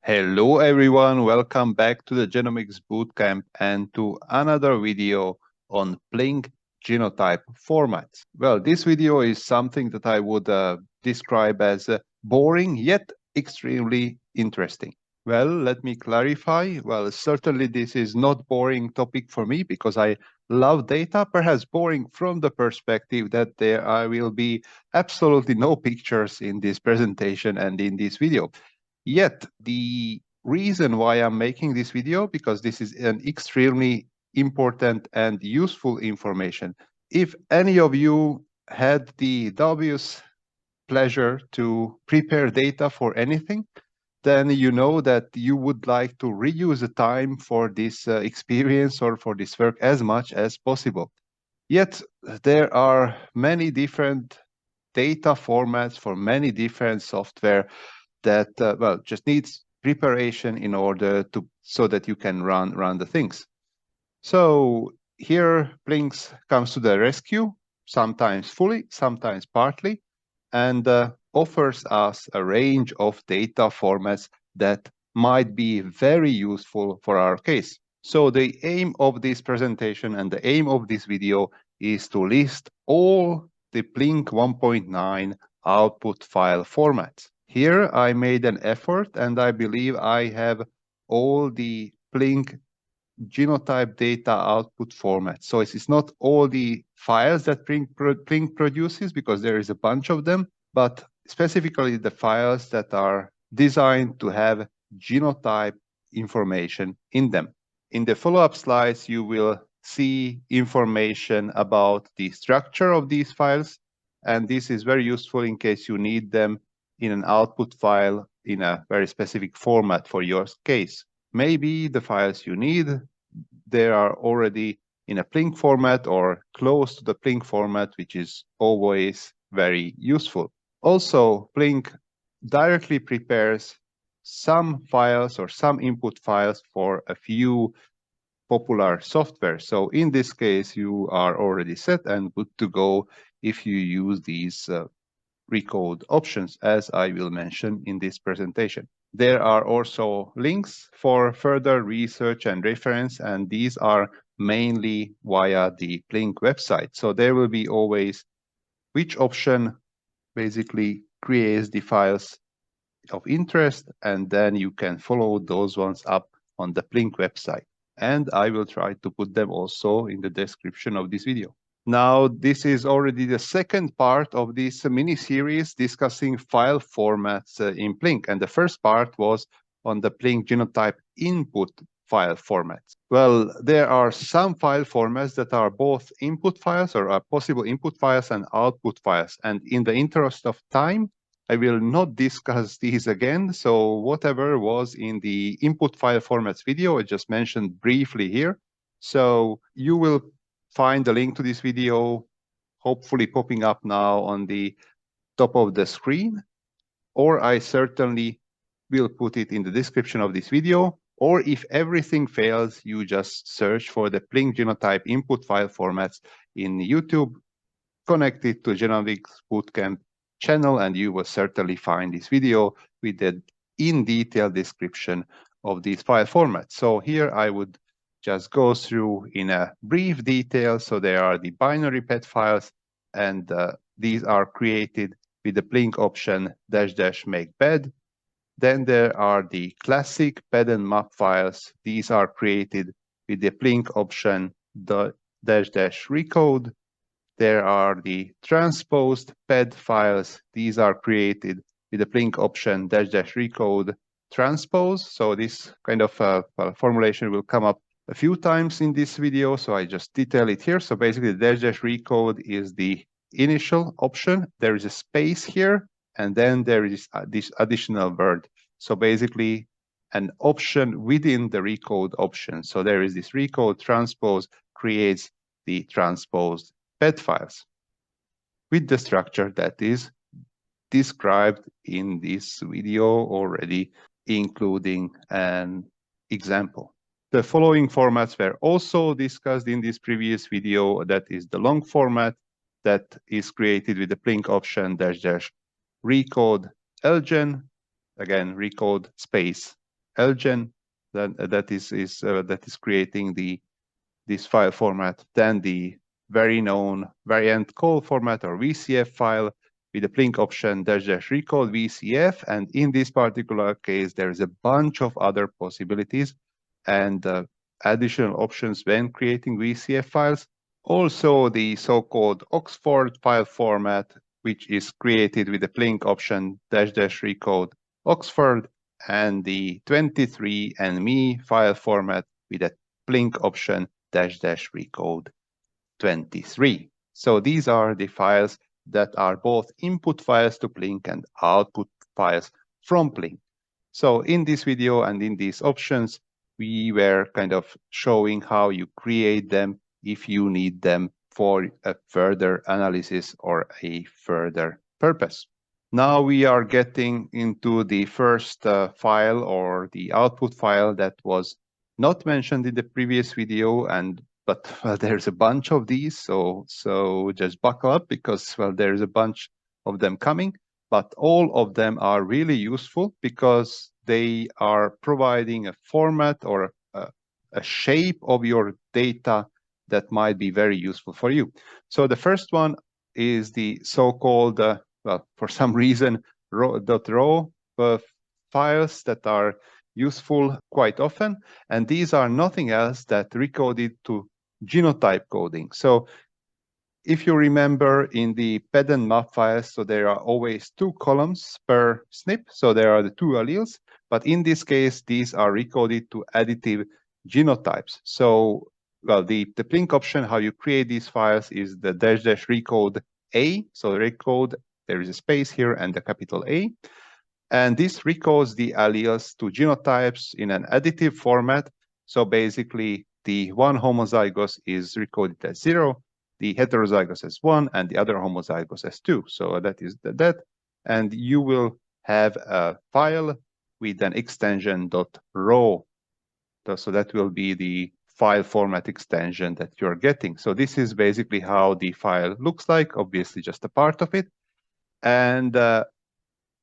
Hello everyone, welcome back to the Genomics Bootcamp and to another video on PLINK genotype formats. Well, this video is something that I would describe as boring yet extremely interesting. Well, let me clarify. Well, certainly this is not boring topic for me because I love data, perhaps boring from the perspective that there will be absolutely no pictures in this presentation and in this video. Yet, the reason why I'm making this video, because this is an extremely important and useful information. If any of you had the dubious pleasure to prepare data for anything, then you know that you would like to reuse the time for this experience or for this work as much as possible. Yet, there are many different data formats for many different software that well just needs preparation in order to so that you can run the things. So here PLINK comes to the rescue, sometimes fully, sometimes partly, and offers us a range of data formats that might be very useful for our case. So the aim of this presentation and the aim of this video is to list all the PLINK 1.9 output file formats. Here I made an effort and I believe I have all the PLINK genotype data output formats. So it's not all the files that PLINK produces because there is a bunch of them, but specifically the files that are designed to have genotype information in them. In the follow-up slides, you will see information about the structure of these files, and this is very useful in case you need them in an output file in a very specific format for your case. Maybe the files you need, they are already in a PLINK format or close to the PLINK format, which is always very useful. Also, PLINK directly prepares some files or some input files for a few popular software. So in this case, you are already set and good to go if you use these Recode options, as I will mention in this presentation. There are also links for further research and reference, and these are mainly via the PLINK website. So there will be always which option basically creates the files of interest, and then you can follow those ones up on the PLINK website. And I will try to put them also in the description of this video. Now, this is already the second part of this mini-series discussing file formats in PLINK. And the first part was on the PLINK genotype input file formats. Well, there are some file formats that are both input files or are possible input files and output files. And in the interest of time, I will not discuss these again. So whatever was in the input file formats video, I just mentioned briefly here. So you will find the link to this video, hopefully popping up now on the top of the screen, or I certainly will put it in the description of this video. Or if everything fails, you just search for the PLINK genotype input file formats in YouTube, connect it to Genomics Bootcamp channel, and you will certainly find this video with the in-detail description of these file formats. So here I would just go through in a brief detail. So there are the binary PET files, and these are created with the PLINK option -- make PED. Then there are the classic PED and map files. These are created with the PLINK option -- recode. There are the transposed PED files. These are created with the PLINK option -- recode transpose. So this kind of formulation will come up a few times in this video, so I just detail it here. So basically, the -- recode is the initial option. There is a space here, and then there is this additional word. So basically, an option within the recode option. So there is this recode transpose creates the transposed PET files with the structure that is described in this video already, including an example. The following formats were also discussed in this previous video. That is the long format that is created with the PLINK option -- recode lgen, again, recode space lgen that is creating this file format, then the very known variant call format or VCF file with the PLINK option --recode VCF. And in this particular case, there is a bunch of other possibilities and additional options when creating VCF files. Also, the so-called Oxford file format, which is created with the PLINK option --recode Oxford, and the 23andMe file format with a PLINK option --recode 23. So these are the files that are both input files to PLINK and output files from PLINK. So in this video and in these options, we were kind of showing how you create them if you need them for a further analysis or a further purpose. Now we are getting into the first file or the output file that was not mentioned in the previous video, but there's a bunch of these, so just buckle up because there's a bunch of them coming. But all of them are really useful because they are providing a format or a shape of your data that might be very useful for you. So the first one is the so-called, for some reason, .raw files that are useful quite often. And these are nothing else that recoded to genotype coding. So if you remember in the PED and MAP files, so there are always 2 columns per SNP. So there are the 2 alleles. But in this case, these are recoded to additive genotypes. So, the PLINK option, how you create these files is the --recode A. So recode, there is a space here and the capital A. And this recodes the alleles to genotypes in an additive format. So basically, the one homozygous is recoded as 0, the heterozygous as 1, and the other homozygous as 2. So that is that. And you will have a file with an extension .raw. So that will be the file format extension that you're getting. So this is basically how the file looks like, obviously just a part of it. And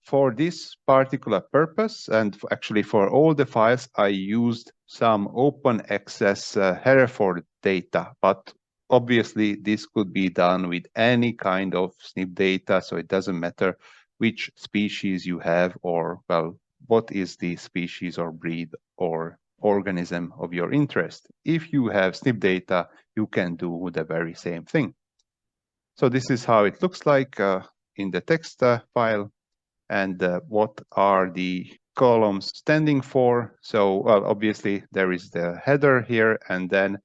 for this particular purpose, and actually for all the files, I used some open access Hereford data, but obviously this could be done with any kind of SNP data, so it doesn't matter which species you have or, what is the species or breed or organism of your interest. If you have SNP data, you can do the very same thing. So this is how it looks like in the text file. And what are the columns standing for? So, obviously there is the header here and then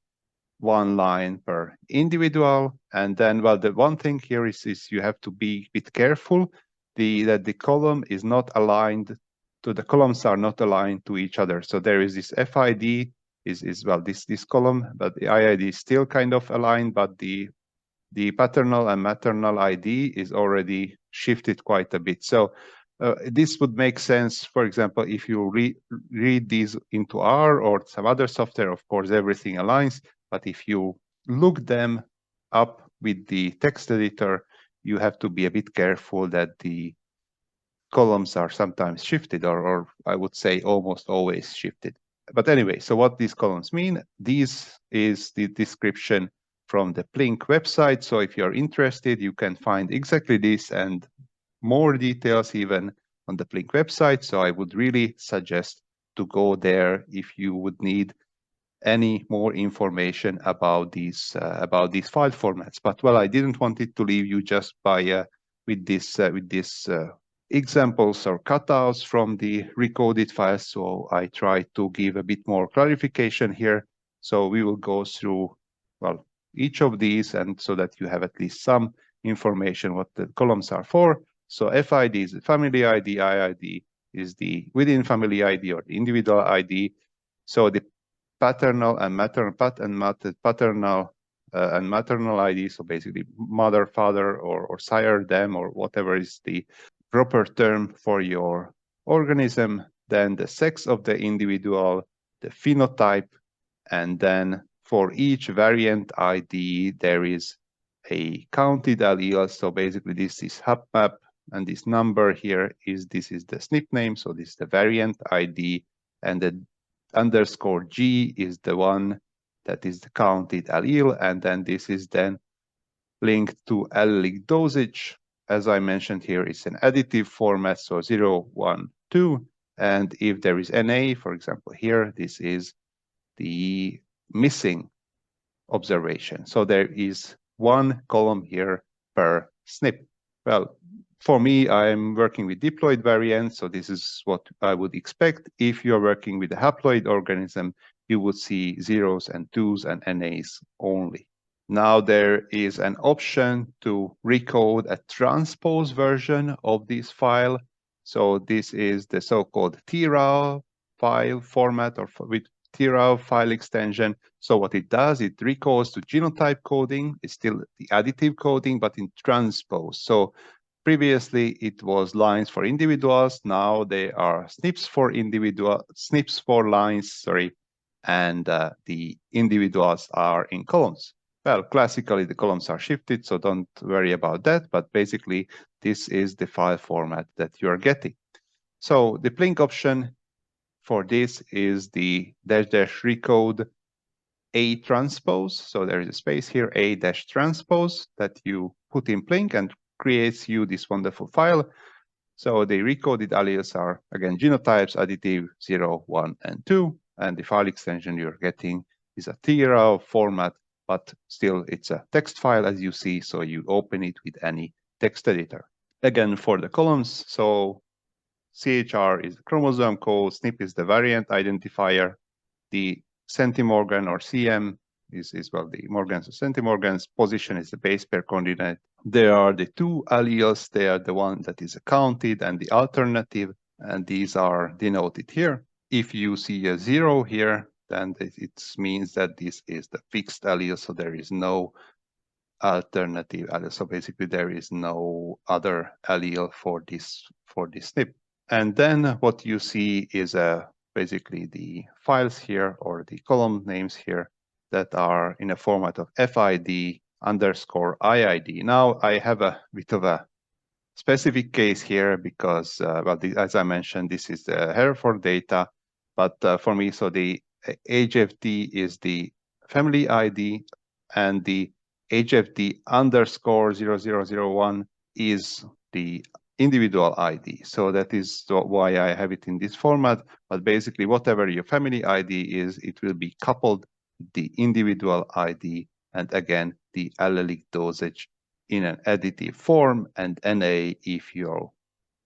1 line per individual. And then, the one thing here is you have to be a bit careful that the column is not aligned to the columns are not aligned to each other. So there is this FID is this column, but the IID is still kind of aligned, but the paternal and maternal ID is already shifted quite a bit. So this would make sense, for example, if you read these into R or some other software, of course, everything aligns. But if you look them up with the text editor, you have to be a bit careful that the columns are sometimes shifted, or I would say almost always shifted. But anyway, so what these columns mean, this is the description from the PLINK website. So if you're interested, you can find exactly this and more details even on the PLINK website. So I would really suggest to go there if you would need any more information about these file formats. But I didn't want it to leave you just by with this examples or cutouts from the recoded files. So I try to give a bit more clarification here. So we will go through each of these, and so that you have at least some information what the columns are for. So FID is the family ID, IID is the within family ID or the individual ID. So the paternal and maternal and maternal ID, so basically mother, father, or sire, them, or whatever is the proper term for your organism. Then the sex of the individual, the phenotype, and then for each variant ID, there is a counted allele. So basically this is HapMap, and this number here is the SNP name. So this is the variant ID, and the underscore G is the one that is the counted allele, and then this is then linked to allelic dosage. As I mentioned here, it's an additive format, so 0, 1, 2, and if there is NA, for example here, this is the missing observation. So there is one column here per SNP. Well, for me, I'm working with diploid variants, so this is what I would expect. If you're working with a haploid organism, you would see 0s and 2s and NAs only. Now there is an option to recode a transpose version of this file. So this is the so-called TRAW file format, or with TRAW file extension. So what it does, it recodes to genotype coding. It's still the additive coding, but in transpose. So previously it was lines for individuals. Now they are SNPs for lines, sorry, and the individuals are in columns. Well, classically the columns are shifted, so don't worry about that. But basically, this is the file format that you are getting. So the PLINK option for this is the --recode a transpose. So there is a space here, a-transpose, that you put in PLINK and creates you this wonderful file. So the recoded alleles are, again, genotypes, additive 0, 1, and 2. And the file extension you're getting is a TRAW format, but still it's a text file, as you see. So you open it with any text editor. Again, for the columns, so CHR is the chromosome code, SNP is the variant identifier, the centimorgan or CM is well, the Morgans or centimorgans, position is the base pair coordinate. There are the two alleles, they are the one that is counted and the alternative, and these are denoted here. If you see a 0 here, then it means that this is the fixed allele, so there is no alternative allele. So basically there is no other allele for this SNP. And then what you see is basically the files here, or the column names here, that are in a format of FID underscore IID. Now I have a bit of a specific case here because, well, as I mentioned, this is the Hereford data, but for me, so the HFD is the family ID, and the HFD underscore 0001 is the individual ID. So that is why I have it in this format. But basically, whatever your family ID is, it will be coupled with the individual ID, and again, the allelic dosage in an additive form, and NA if you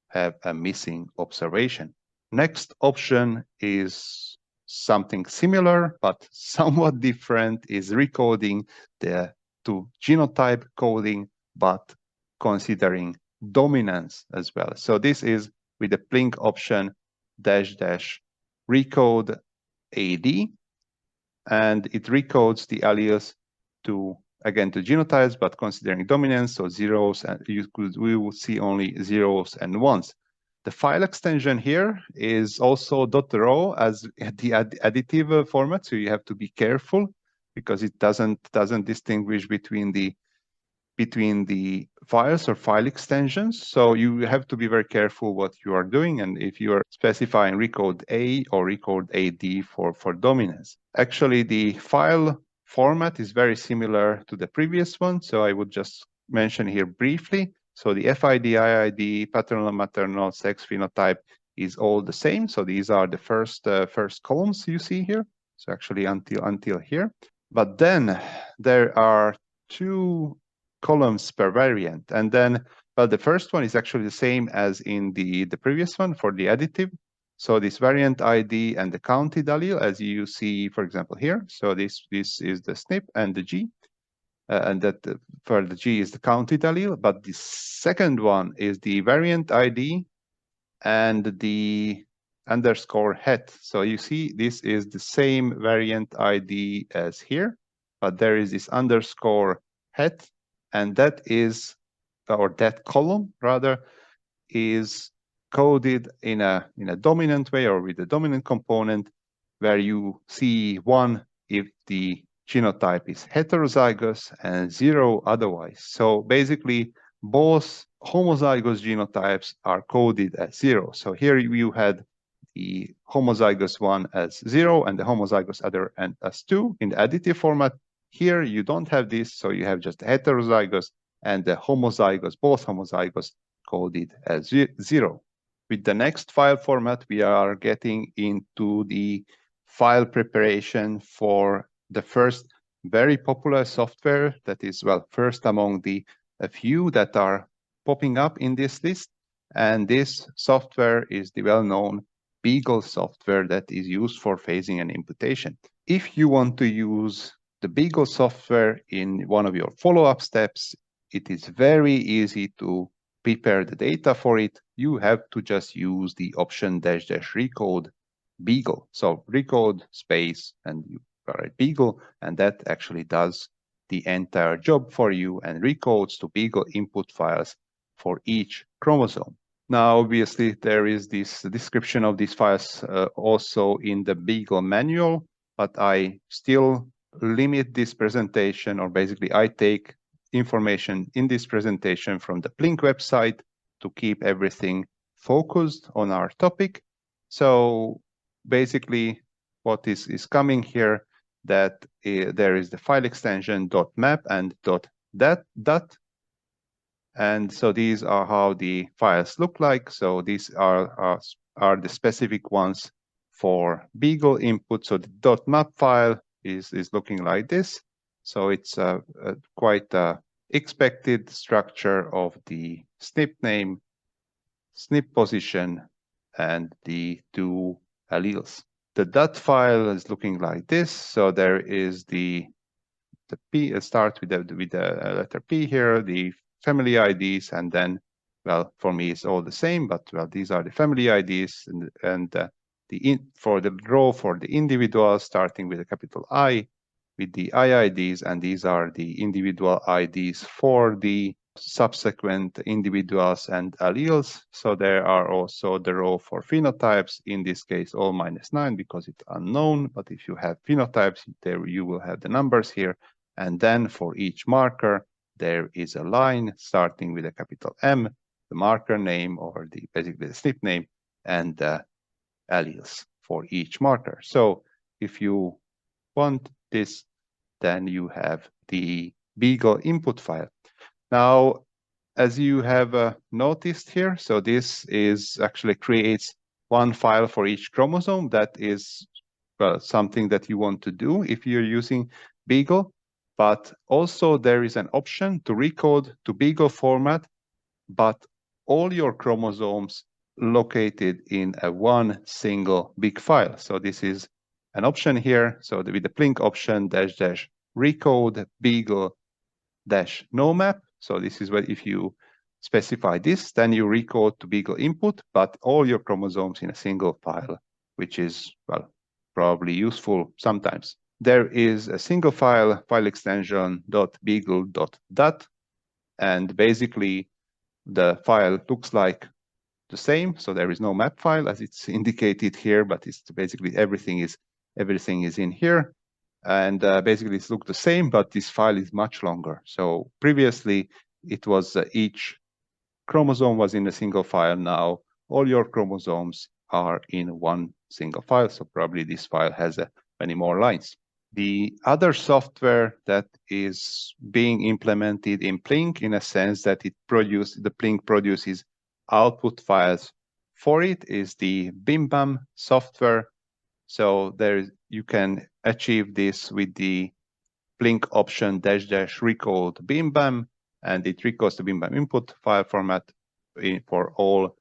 have a missing observation. Next option is something similar, but somewhat different, is recoding to genotype coding, but considering dominance as well. So this is with the PLINK option --recode AD, and it recodes the alleles to, again, to genotypes, but considering dominance, so 0s, and we will see only 0s and 1s. The file extension here is also .raw as the additive format, so you have to be careful because it doesn't distinguish between the files or file extensions. So you have to be very careful what you are doing, and if you are specifying recode A or recode AD for dominance. Actually, the file format is very similar to the previous one, so I would just mention here briefly. So the FID, IID, paternal, maternal, sex, phenotype is all the same. So these are the first columns you see here. So actually until here. But then there are two columns per variant, and then, well, the first one is actually the same as in the previous one for the additive. So this variant ID and the counted allele, as you see, for example, here. So this is the SNP and the G, and that for the G is the counted allele. But the second one is the variant ID and the underscore het. So you see, this is the same variant ID as here, but there is this underscore het, and that is, or that column rather, is coded in a dominant way, or with a dominant component, where you see 1 if the genotype is heterozygous and 0 otherwise. So basically, both homozygous genotypes are coded as 0. So here you had the homozygous one as 0 and the homozygous other and as 2 in the additive format. Here you don't have this, so you have just heterozygous and the homozygous, both homozygous, coded as 0. With the next file format, we are getting into the file preparation for the first very popular software that is, well, first among the a few that are popping up in this list. And this software is the well-known Beagle software that is used for phasing and imputation. If you want to use the Beagle software in one of your follow-up steps, it is very easy to prepare the data for it. You have to just use the option -- recode Beagle. So recode space and you write Beagle, and that actually does the entire job for you and recodes to Beagle input files for each chromosome. Now, obviously, there is this description of these files also in the Beagle manual, but I still limit this presentation, or basically I take information in this presentation from the PLINK website to keep everything focused on our topic. So basically what is coming here, that there is the file extension .map and .dat. And so these are how the files look like. So these are the specific ones for Beagle input. So the .map file is looking like this. So it's quite a expected structure of the SNP name, SNP position, and the two alleles. The .dat file is looking like this. So there is the P. It starts with the letter P here, the family IDs, and then, well, for me it's all the same, but well, these are the family IDs, and for the row for the individuals, starting with a capital I, with the IIDs, and these are the individual IDs for the subsequent individuals and alleles. So there are also the row for phenotypes, in this case all -9 because it's unknown, but if you have phenotypes, there you will have the numbers here. And then for each marker, there is a line starting with a capital M, the marker name, or basically the SNP name, and the alleles for each marker. So if you want this, then you have the Beagle input file. Now, as you have noticed here, so this is actually creates one file for each chromosome. That is, well, something that you want to do if you're using Beagle. But also there is an option to recode to Beagle format, but all your chromosomes located in one single big file. So this is an option here. So with the PLINK option -- recode Beagle -nomap. So this is what if you specify this, then you recode to Beagle input, but all your chromosomes in a single file, which is, well, probably useful sometimes. There is a single file extension .beagle.dat, and basically the file looks like the same. So there is no map file as it's indicated here, but it's basically everything is in here. And basically it's looked the same, but this file is much longer. So previously it was each chromosome was in a single file. Now all your chromosomes are in one single file. So probably this file has many more lines. The other software that is being implemented in PLINK, in a sense that the PLINK produces output files for it, is the Bimbam software. So you can achieve this with the PLINK option -- recode Bimbam, and it records the Bimbam input file format for all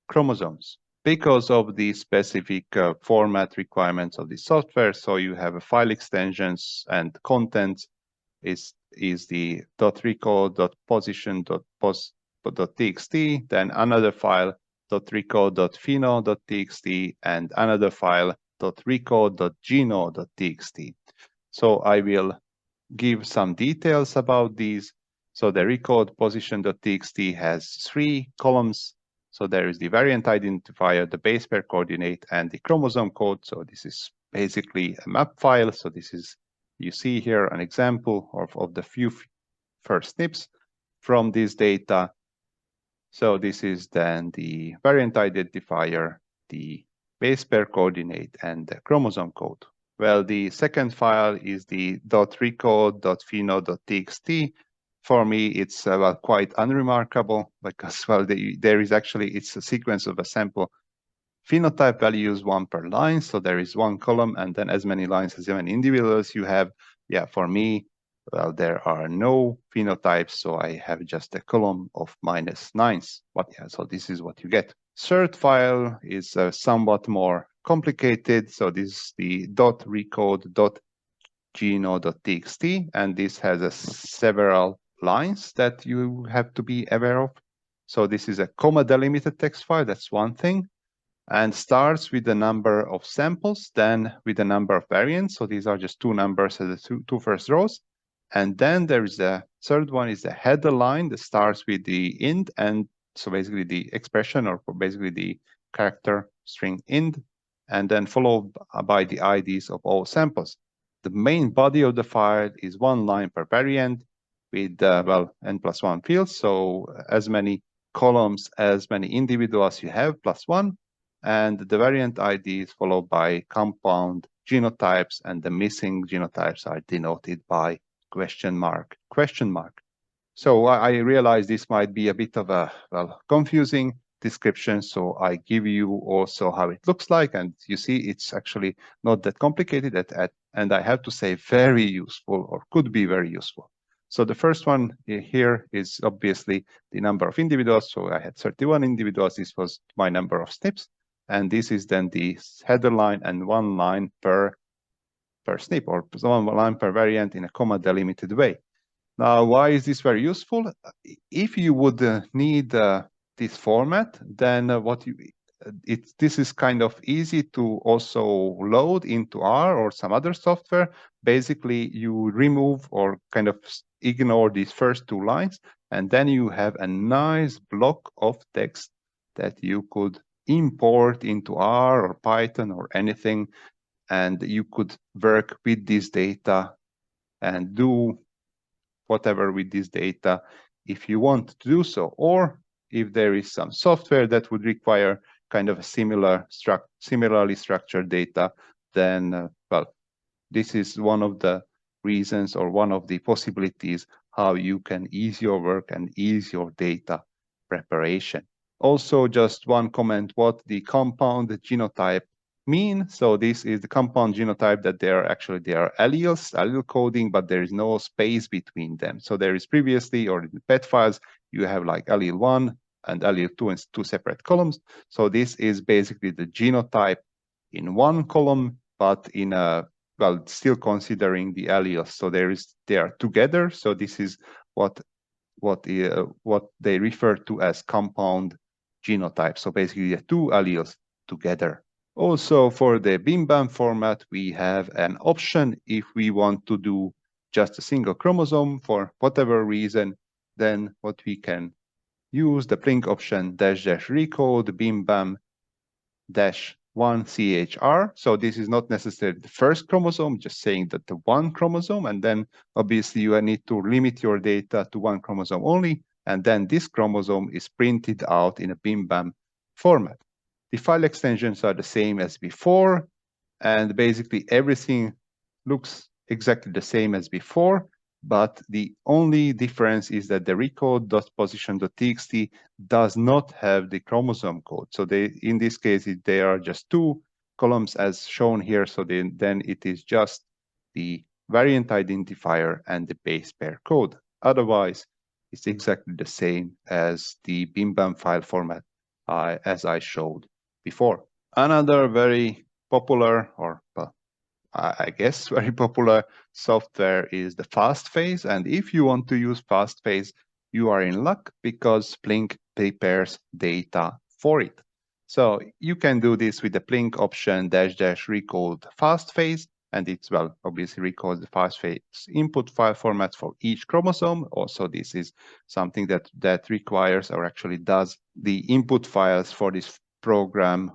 chromosomes. Because of the specific format requirements of the software, so you have a file extensions and contents is the .recode.position.post.txt, then another file .recode.pheno.txt, and another file .recode.geno.txt. So I will give some details about these. So the recode position.txt has 3 columns. So there is the variant identifier, the base pair coordinate, and the chromosome code. So this is basically a map file. So this is, you see here an example of the few first SNPs from this data. So this is then the variant identifier, the base pair coordinate, and the chromosome code. Well, the second file is the .recode.pheno.txt. For me, it's quite unremarkable because, well, there is actually, it's a sequence of a sample phenotype values, one per line. So there is one column and then as many lines as many individuals you have. Yeah, for me, well, there are no phenotypes, so I have just a column of -9s. But yeah, so this is what you get. Third file is somewhat more complicated. So this is the .recode.geno.txt, and this has several lines that you have to be aware of. So this is a comma delimited text file. That's one thing, and starts with the number of samples, then with the number of variants. So these are just two numbers as the two first rows. And then there is a third one is the header line that starts with the int, and so basically the expression or basically the character string int, and then followed by the IDs of all samples. The main body of the file is one line per variant with, n+1 fields. So as many columns, as many individuals you have, +1. And the variant ID is followed by compound genotypes, and the missing genotypes are denoted by question mark. So I realize this might be a bit of a confusing description, so I give you also how it looks like, and you see it's actually not that complicated, and I have to say very useful, or could be very useful. So the first one here is obviously the number of individuals. So I had 31 individuals. This was my number of SNPs. And this is then the header line and one line per SNP, or one line per variant in a comma delimited way. Now, why is this very useful? If you would need this format, then this is kind of easy to also load into R or some other software. Basically, you remove or kind of ignore these first two lines, and then you have a nice block of text that you could import into R or Python or anything, and you could work with this data and do whatever with this data if you want to do so. Or if there is some software that would require kind of a similarly structured data, then, this is one of the reasons or one of the possibilities how you can ease your work and ease your data preparation. Also, just one comment what the compound genotype mean. So this is the compound genotype that they are alleles, allele coding, but there is no space between them. So there is previously, or in the PET files, you have like allele 1 and allele 2 in two separate columns. So this is basically the genotype in one column, but in a, still considering the alleles. So they are together. So this is what they refer to as compound genotype. So basically the two alleles together. Also, for the Bimbam format, we have an option. If we want to do just a single chromosome for whatever reason, then what we can use the PLINK option --recode Bimbam -1CHR. So this is not necessarily the first chromosome, just saying that the one chromosome, and then obviously you need to limit your data to one chromosome only, and then this chromosome is printed out in a Bimbam format. The file extensions are the same as before, and basically everything looks exactly the same as before, but the only difference is that the recode.position.txt does not have the chromosome code. So in this case, they are just two columns as shown here. So then it is just the variant identifier and the base pair code. Otherwise, it's exactly the same as the Bimbam file format as I showed before. Another very popular, or I guess very popular software is the fastPHASE. And if you want to use fastPHASE, you are in luck because PLINK prepares data for it. So you can do this with the PLINK option --recode fastPHASE, and it's, obviously records the fastPHASE input file formats for each chromosome. Also, this is something that requires, or actually does, the input files for this program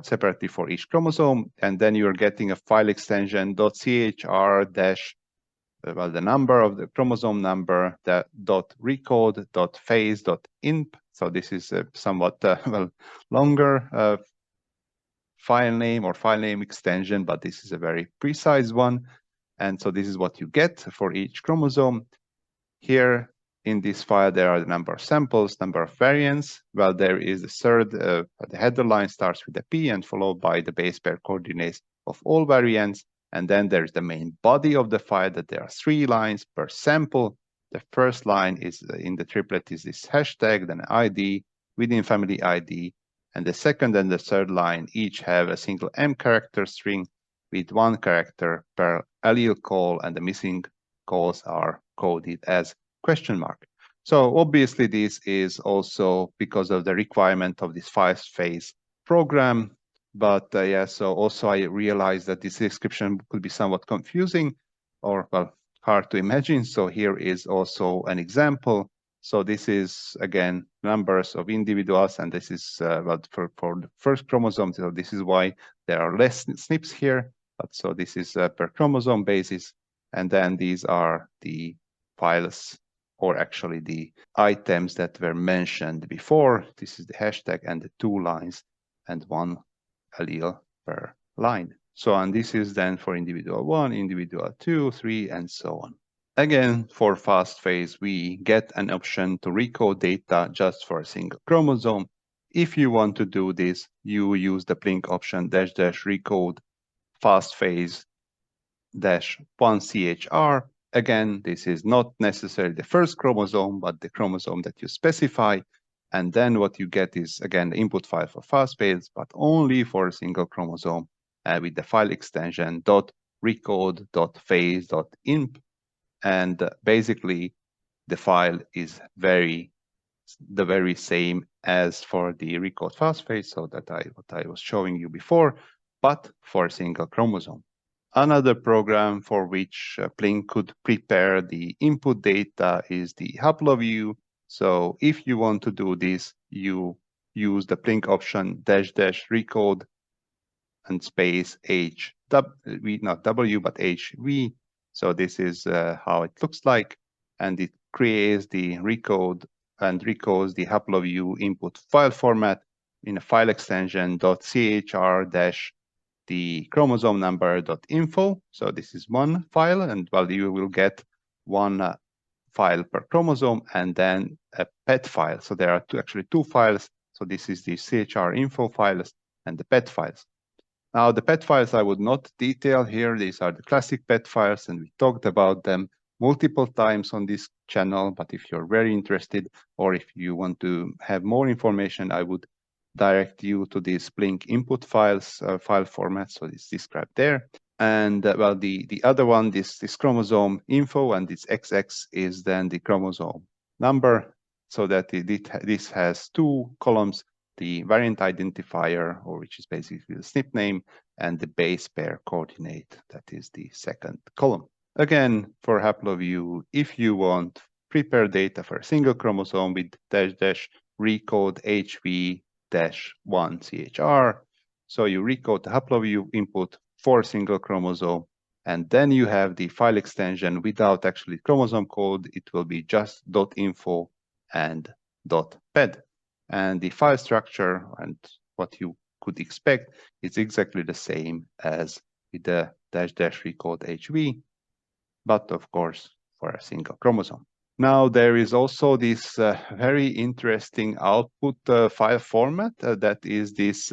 separately for each chromosome, and then you're getting a file extension .chr the number of the chromosome number, that .recode.phase.inp. So this is a somewhat longer file name or file name extension, but this is a very precise one. And so this is what you get for each chromosome. Here in this file, there are the number of samples, number of variants. Well, there is the third, the header line starts with a P and followed by the base pair coordinates of all variants. And then there's the main body of the file that there are 3 lines per sample. The first line is in the triplet is this hashtag, then ID, within family ID. And the second and the third line each have a single M character string with 1 character per allele call, and the missing calls are coded as question mark. So obviously this is also because of the requirement of this fastPHASE program. But yeah, so also I realized that this description could be somewhat confusing or, well, hard to imagine. So here is also an example. So this is, again, numbers of individuals, and this is well, for the first chromosome. So this is why there are less SNPs here. But so this is per chromosome basis. And then these are the files, or actually the items that were mentioned before. This is the hashtag and the 2 lines and 1 allele per line. So, and this is then for individual 1, individual 2, 3, and so on. Again, for fastPHASE, we get an option to recode data just for a single chromosome. If you want to do this, you use the PLINK option --recode fastPHASE -1CHR. Again, this is not necessarily the first chromosome, but the chromosome that you specify. And then what you get is, again, the input file for fastPHASE, but only for a single chromosome with the file extension .recode.phase.imp. And basically, the file is the very same as for the Recode fastPHASE, so that what I was showing you before, but for a single chromosome. Another program for which PLINK could prepare the input data is the Haploview. So if you want to do this, you use the PLINK option --recode and space not W, but HV. So this is how it looks like. And it creates the Recode and recodes the Haploview input file format in a file extension .chr- the chromosome number.info. So this is one file, and well, you will get 1 file per chromosome and then a PET file. So there are actually 2 files. So this is the CHR info files and the PET files. Now, the PET files I would not detail here. These are the classic PET files, and we talked about them multiple times on this channel. But if you're very interested, or if you want to have more information, I would direct you to this PLINK input files file format. So it's described there. And well, the other one, this chromosome info, and this XX is then the chromosome number, so that this has 2 columns, the variant identifier, or which is basically the SNP name, and the base pair coordinate, that is the second column. Again, for Haploview, if you want prepare data for a single chromosome with --recode HV -1CHR. So you recode the Haploview input for a single chromosome, and then you have the file extension without actually chromosome code. It will be just .info and .ped. And the file structure and what you could expect is exactly the same as with the --recode HV, but of course for a single chromosome. Now, there is also this very interesting output file format that is this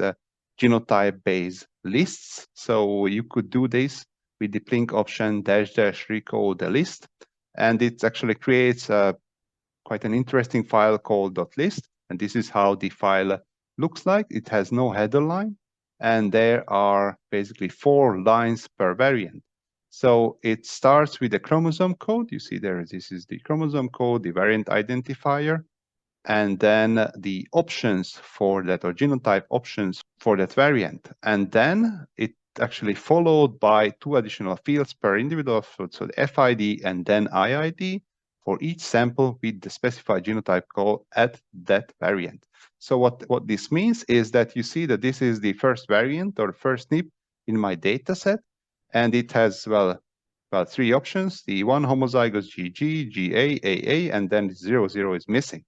genotype-based lists. So you could do this with the PLINK option --recode list, and it actually creates quite an interesting file called .list. And this is how the file looks like. It has no header line, and there are basically 4 lines per variant. So it starts with the chromosome code. You see there, this is the chromosome code, the variant identifier, and then the options for that, or genotype options for that variant. And then it actually followed by 2 additional fields per individual, so the FID and then IID for each sample with the specified genotype code at that variant. So what this means is that you see that this is the first variant or first SNP in my data set. And it has, well, 3 options, the 1 homozygous GG, GA, AA, and then 00 is missing.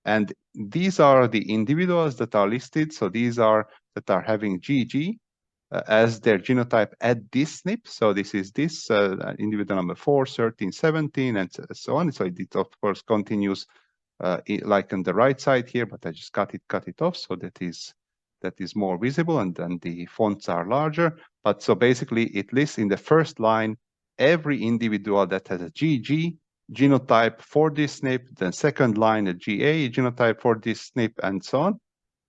And these are the individuals that are listed. So these are that are having GG as their genotype at this SNP. So this is this individual number 4, 13, 17, and so on. So it of course continues like on the right side here, but I just cut it off so that is more visible, and then the fonts are larger. But so basically it lists in the first line every individual that has a GG genotype for this SNP, then second line a GA genotype for this SNP, and so on.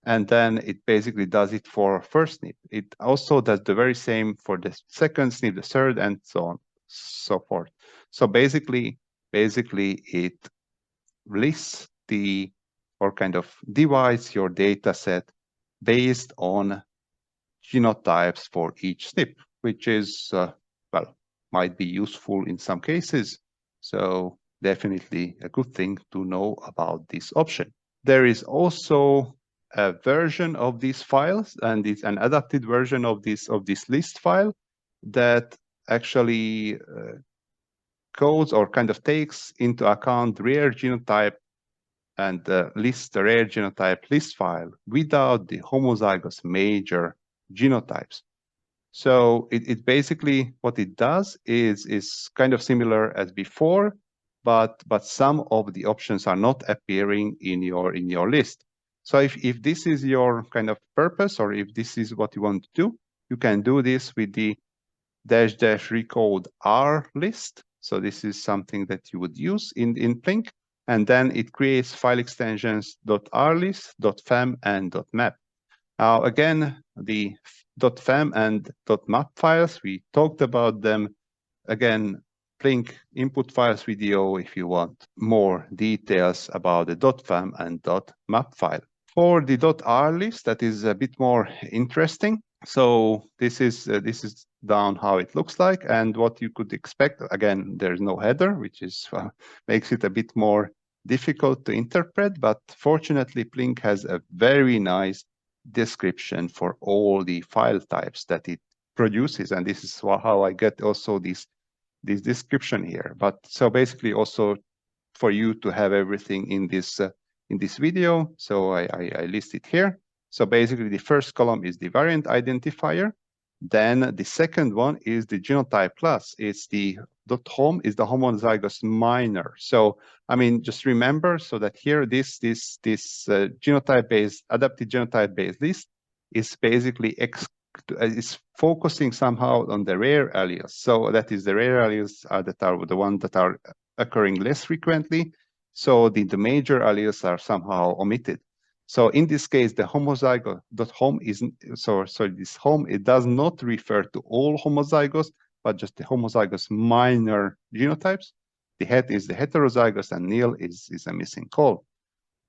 And then it basically does it for first SNP. It also does the very same for the second SNP, the third, and so on, so forth. So basically it lists or kind of divides your data set based on genotypes for each SNP, which is, well, might be useful in some cases. So definitely a good thing to know about this option. There is also a version of these files, and it's an adapted version of this list file that actually codes or kind of takes into account rare genotype and lists the rare genotype list file without the homozygous major genotypes. So it basically, what it does is kind of similar as before, but some of the options are not appearing in your list. So if this is your kind of purpose, or if this is what you want to do, you can do this with the --recode R list. So this is something that you would use in PLINK, and then it creates file extensions .rlist, .fam, and .map. Now again, the .fam and .map files, we talked about them. Again, PLINK input files video if you want more details about the .fam and .map file. For the .r list, that is a bit more interesting. So this is down how it looks like, and what you could expect. Again, there's no header, which is makes it a bit more difficult to interpret. But fortunately, PLINK has a very nice description for all the file types that it produces, and this is how I get also this description here. But so basically, also for you to have everything in this video, so I list it here. So basically, the first column is the variant identifier. Then the second one is the genotype class. It's the .hom is the homozygous minor. So I mean, just remember so that here this genotype-based adapted genotype-based list is basically is focusing somehow on the rare alleles. So that is the rare alleles that are the ones that are occurring less frequently. So the major alleles are somehow omitted. So in this case, the homozygous .hom isn't, so this hom, it does not refer to all homozygous, but just the homozygous minor genotypes. The het is the heterozygous, and nil is a missing call.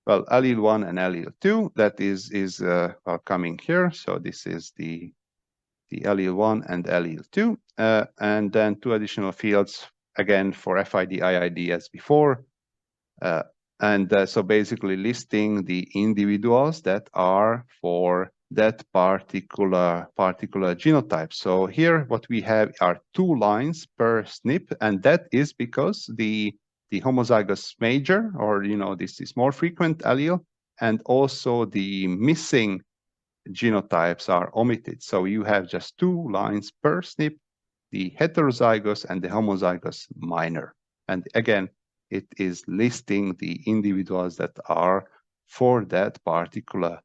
Well, allele 1 and allele 2, that is coming here. So this is the allele 1 and allele 2, and then 2 additional fields, again, for FID, IID as before. So basically listing the individuals that are for that particular genotype. So here what we have are 2 lines per SNP, and that is because the homozygous major, or this is more frequent allele, and also the missing genotypes are omitted. So you have just 2 lines per SNP, the heterozygous and the homozygous minor. And again, it is listing the individuals that are for that particular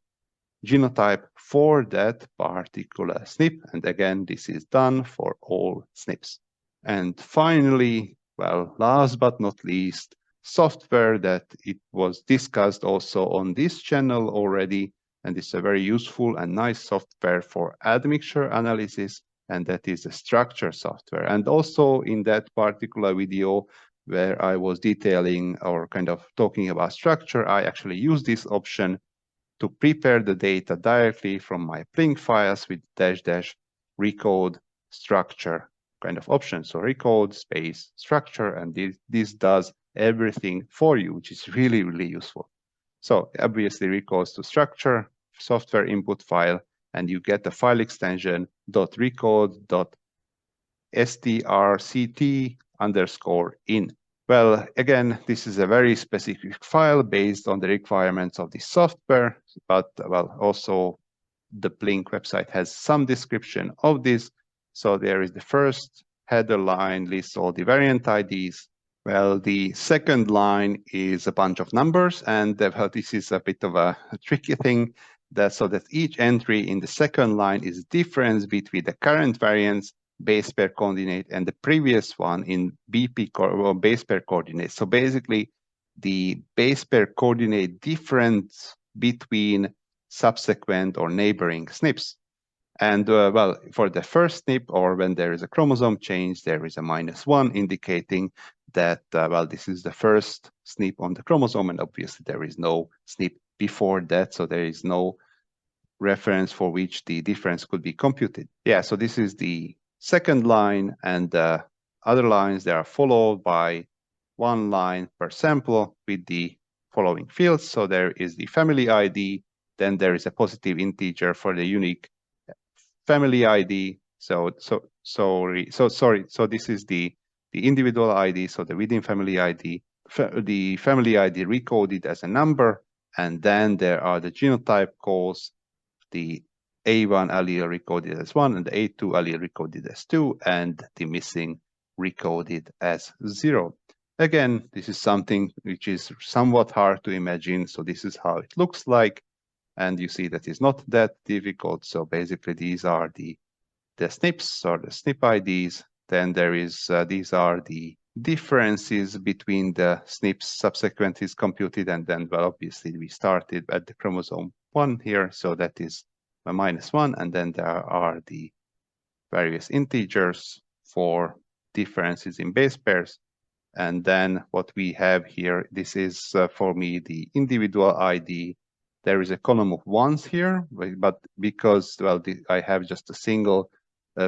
genotype for that particular SNP. And again, this is done for all SNPs. And finally, well, last but not least, software that it was discussed also on this channel already. And it's a very useful and nice software for admixture analysis, and that is the structure software. And also in that particular video, where I was detailing or kind of talking about structure, I actually use this option to prepare the data directly from my PLINK files with --recode structure kind of option. So recode space structure, and this does everything for you, which is really, really useful. So obviously recodes to structure, software input file, and you get the file extension .recode.strct_in. Well, again, this is a very specific file based on the requirements of the software, but well, also the PLINK website has some description of this. So there is the first header line, lists all the variant IDs. Well, the second line is a bunch of numbers, and well, this is a bit of a tricky thing, so that each entry in the second line is difference between the current variant's base pair coordinate and the previous one in BP or base pair coordinate. So basically, the base pair coordinate difference between subsequent or neighboring SNPs. And well, for the first SNP, or when there is a chromosome change, there is a -1, indicating that, well, this is the first SNP on the chromosome, and obviously there is no SNP before that, so there is no reference for which the difference could be computed. Yeah, so this is the second line, and the other lines, they are followed by one line per sample with the following fields. So there is the family ID, then there is a positive integer for the unique family ID. So this is the individual ID, so the within family ID, the family ID recoded as a number, and then there are the genotype calls, the A1 allele recoded as 1, and the A2 allele recoded as 2, and the missing recoded as 0. Again, this is something which is somewhat hard to imagine, so this is how it looks like. And you see that it's not that difficult. So basically, these are the SNPs or the SNP IDs. Then there is these are the differences between the SNPs subsequently is computed, and then, well, obviously we started at the chromosome 1 here, so that is a -1, and then there are the various integers for differences in base pairs. And then what we have here, this is for me the individual ID. There is a column of ones here, but because, well, I have just a single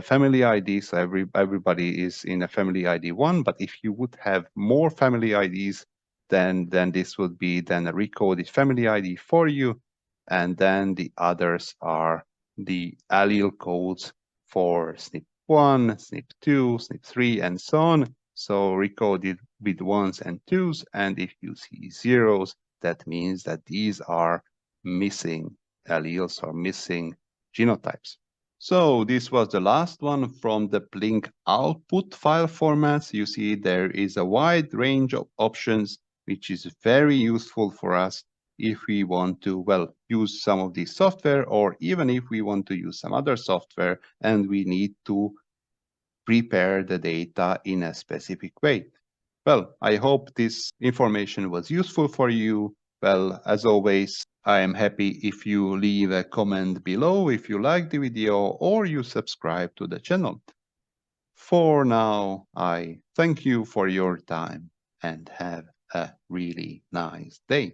family ID, so everybody is in a family ID 1. But if you would have more family IDs, then this would be then a recoded family ID for you. And then the others are the allele codes for SNP1, SNP2, SNP3, and so on. So recoded with ones and twos. And if you see zeros, that means that these are missing alleles or missing genotypes. So this was the last one from the PLINK output file formats. You see there is a wide range of options, which is very useful for us if we want to, well, use some of this software, or even if we want to use some other software and we need to prepare the data in a specific way. Well, I hope this information was useful for you. Well, as always, I am happy if you leave a comment below if you like the video or you subscribe to the channel. For now, I thank you for your time and have a really nice day.